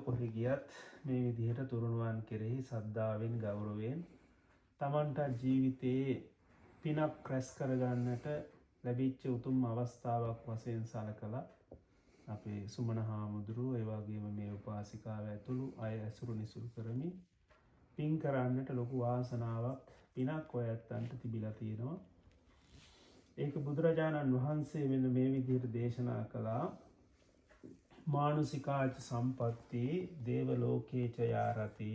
කොහෙ ගියත් මේ විදිහට තුරුණුවන් කෙරෙහි සද්ධාවෙන් ගෞරවයෙන් තමන්ට ජීවිතයේ පිනක් රැස් කරගන්නට ලැබිච්ච උතුම් අවස්ථාවක් වශයෙන් සලකලා අපේ සුමන හාමුදුරුවෝ ඒ වගේම මේ උපාසිකාව ඇතුළු අය ඇසුරු නිසුරු කරමින් පින් කරන්නට ලොකු වාසනාවක් පිනක් ඔය ඇත්තන්ට තිබිලා තියෙනවා. ඒක බුදුරජාණන් වහන්සේ මෙන්න මේ විදිහට දේශනා කළා. මානුසිකාච සම්පත්ති දේවලෝකේච යාරති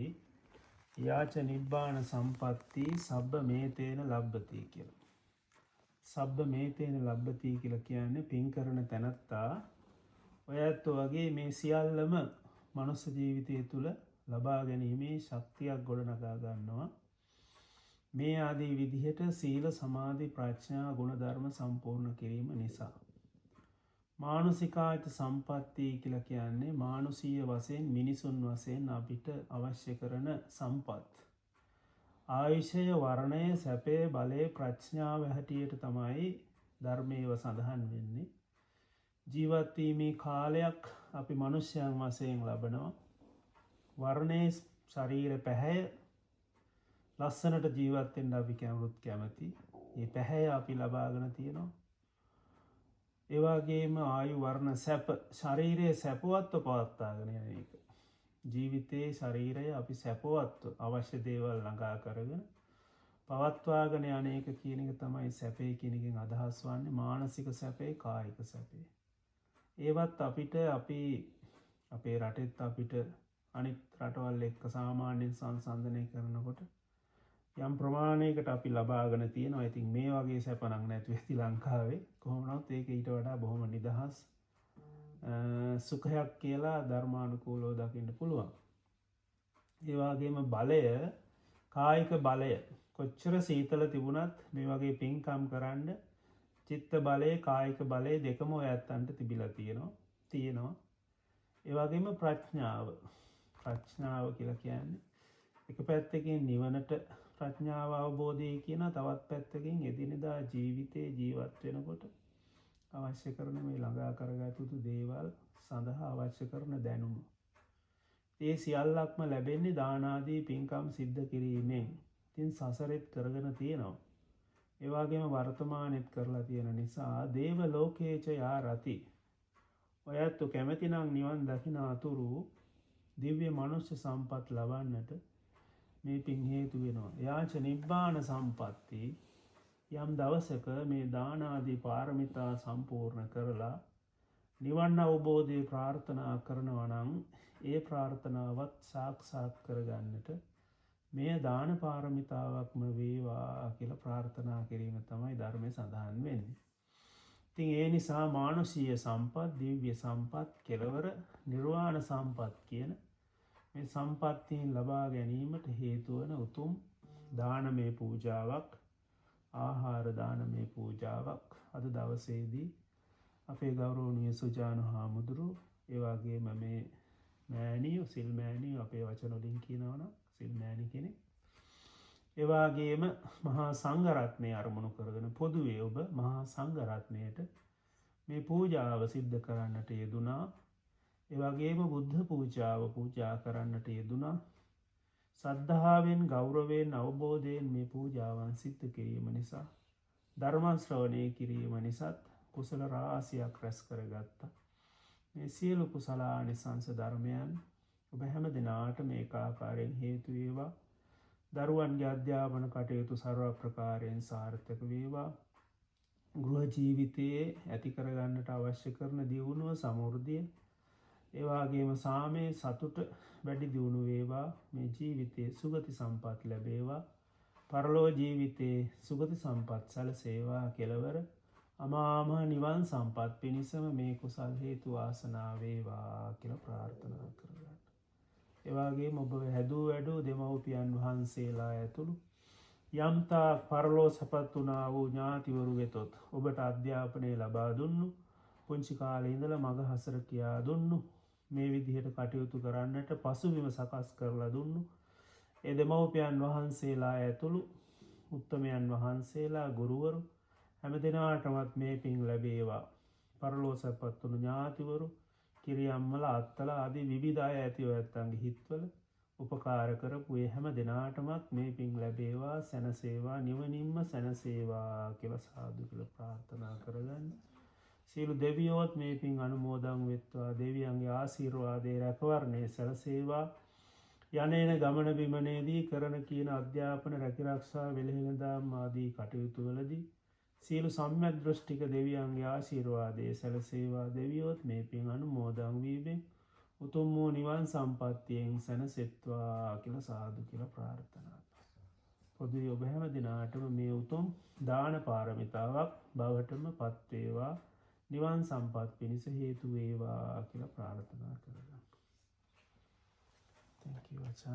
යාච නිබ්බාන සම්පත්ති සබ්බ මේතේන ලබ්බති කියලා. සබ්බ මේතේන ලබ්බති කියලා කියන්නේ පින් කරන තැනැත්තා ඔය ඇත්තෝ වගේ මේ සියල්ලම මනුස්ස ජීවිතය තුළ ලබා ගැනීමේ ශක්තියක් ගොඩනගා ගන්නවා. මේ ආදී විදිහට සීල සමාධි ප්‍රඥා ගුණධර්ම සම්පූර්ණ කිරීම නිසා. මානුසිකාච සම්පත්ති කියලා කියන්නේ මානුෂීය වශයෙන් මිනිසුන් වශයෙන් අපිට අවශ්‍ය කරන සම්පත්. ආයුෂය වර්ණය සැපේ බලය ප්‍රඥාව හැටියට තමයි ධර්මයේව සඳහන් වෙන්නේ. ජීවත්වීමේ කාලයක් අපි මනුෂ්‍යයන් වශයෙන් ලබනවා. වර්ණයේ ශරීර පැහැය ලස්සනට ජීවත්වෙන්ට අපි කැමරුත් කැමති. ඒ පැහැය අපි ලබාගෙන තියෙනවා. ඒවාගේම ආයු වර්ණ සැප ශරීරයේ සැපවත්ව පවත්තාගෙන යන එක. ජීවිතයේ ශරීරය අපි සැපවත්ව අවශ්‍ය දේවල් ළඟා කරගෙන පවත්වාගෙන යන එක කියන එක තමයි සැපේ කියන එකෙන් අදහස් වන්නේ. මානසික සැපේ කායික සැපේ. ඒවත් අපිට අපි අපේ රටෙත් අපිට අනිත් රටවල් එක්ක සාමාන්‍යයෙන් සංසන්දනය කරනකොට යම් ප්‍රමාණයකට අපි ලබාගෙන තියෙනවා. ඉතින් මේ වගේ සැපනක් නැති වෙති ලංකාවේ. කොහොම නමුත් ඒක ඊට වඩා බොහොම නිදහස් සුඛයක් කියලා ධර්මානුකූලව දකින්න පුළුවන්. ඒ වගේම බලය කායික බලය කොච්චර සීතල තිබුණත් මේ වගේ පින්කම් කරන්න චිත්ත බලය කායික බලය දෙකම ඔය ඇත්තන්ට තිබිලා තියෙනවා. ඒ වගේම ප්‍රඥාව කියලා කියන්නේ එක පැත්තකින් නිවනට ප්‍රඥාව අවබෝධය කියන තවත් පැත්තකින් එදිනෙදා ජීවිතයේ ජීවත් වෙනකොට අවශ්‍ය කරන මේ ළඟා කරගත යුතු දේවල් සඳහා අවශ්‍ය කරන දැනුම. ඒ සියල්ලක්ම ලැබෙන්නේ දාන ආදී පින්කම් සිද්ධ කිරීමෙන්. ඉතින් සසරෙත් කරගෙන තියෙනවා. ඒ වගේම වර්තමානෙත් කරලා තියෙන නිසා දේව ලෝකේච යාරති. ඔයත් කැමති නම් නිවන් දකින අතුරු දිව්‍ය මනුෂ්‍ය සම්පත් ලබන්නට මේ පින් හේතු වෙනවා. යාච නිබ්බාන සම්පatti යම් දවසක මේ දාන ආදී පාරමිතා සම්පූර්ණ කරලා නිවන් අවබෝධය ප්‍රාර්ථනා කරනවා නම් ඒ ප්‍රාර්ථනාවත් සාක්ෂාත් කරගන්නට මේ දාන පාරමිතාවක්ම වේවා කියලා ප්‍රාර්ථනා කිරීම තමයි ධර්මයේ සඳහන් වෙන්නේ. ඉතින් ඒ නිසා මානුෂීය සම්පත්, දිව්‍ය සම්පත්, කෙලවර නිර්වාණ සම්පත් කියන මේ සම්පත්තීන් ලබා ගැනීමට හේතු වන උතුම් දානමය පූජාවක්, ආහාර දානමය පූජාවක් අද දවසේදී අපේ ගෞරවනීය සුජාන හාමුදුරුවෝ ඒ වගේම මේ මෑණියෝ සිල් මෑණියෝ අපේ වචන වලින් කියනවනම් සිල් මෑණි කෙනෙක් ඒ වගේම මහා සංඝරත්නය අරමුණු කරගෙන පොදුවේ ඔබ මහා සංඝරත්නයට මේ පූජාව සිද්ධ කරන්නට යෙදුනා. ඒ වගේම බුද්ධ පූජාව පූජා කරන්නට යෙදුනා. සද්ධාවෙන් ගෞරවයෙන් අවබෝධයෙන් මේ පූජාවන් සිද්ධ කිරීම නිසා ධර්ම ශ්‍රවණය කිරීම නිසාත් කුසල රාශියක් රැස් කරගත්තා. මේ සියලු කුසලානිසංස ධර්මයන් ඔබ හැම දිනාටම ඒකාකාරයෙන් හේතු වේවා. දරුවන්ගේ අධ්‍යාපන කටයුතු සර්ව ප්‍රකාරයෙන් සාර්ථක වේවා. ගෘහ ජීවිතයේ ඇති කරගන්නට අවශ්‍ය කරන දියුණුව සමෘද්ධිය ඒ වගේම සාමයේ සතුට වැඩි දියුණු වේවා. මේ ජීවිතයේ සුගති සම්පත් ලැබේවා. පරලෝ ජීවිතයේ සුගති සම්පත් සැලසේවා. කෙලවර අමාමහ නිවන් සම්පත් පිණිසම මේ කුසල් හේතු වාසනා වේවා කියලා ප්‍රාර්ථනා කරගන්න. ඒ වගේම ඔබ හැදූ වැඩූ දෙමව්පියන් වහන්සේලා ඇතුළු යම්තා පරලෝ සපත් වුණා වූ ඥාතිවරු වෙතොත් ඔබට අධ්‍යාපනය ලබා දුන්නු, පුංචි කාලේ ඉඳලා මග හසර කියා දුන්නු, මේ විදිහට කටයුතු කරන්නට පසුබිම සකස් කරලා දුන්නු ඒ දෙමව්පියන් වහන්සේලා ඇතුළු උත්තමයන් වහන්සේලා ගුරුවරු හැම දිනාටමත් මේ පින් ලැබේවා. පරලෝ සපත් වුණු ඥාතිවරු කිරියම්මල අත්තල ආදී විවිධාය ඇතිව ඇත්තන්ගේ හිත්වල උපකාර කරපු ඒ හැම දෙනාටමත් මේ පින් ලැබේවා සැනසේවා නිවනින්ම සැනසේවා කියලා සාදු කියලා ප්‍රාර්ථනා කරගන්න. සියලු දෙවියෝත් මේ පින් අනුමෝදන් වෙත්වා දෙවියන්ගේ ආශිර්වාදයේ රැකවරණය සැලසේවා. යනේන ගමන බිමනේදී කරන කියන අධ්‍යාපන රැකිරක්ෂා වෙළෙහිඳාම් ආදී කටයුතු වලදී සියලු සම්‍යක් දෘෂ්ටික දෙවියන්ගේ ආශිර්වාදයේ සැලසේවා. දෙවියෝත් මේ පින් අනුමෝදන් වීමෙන් උතුම් වූ නිවන් සම්පත්තියෙන් සැනසෙත්වා කියලා සාදු කියලා ප්‍රාර්ථනා කරනවා. පොදුවේ ඔබ හැම දිනාටම මේ උතුම් දාන පාරමිතාවක් බවටම පත් වේවා. නිවන් සම්පත් පිණිස හේතු වේවා කියලා ප්‍රාර්ථනා කරනවා. Thank you, Acha.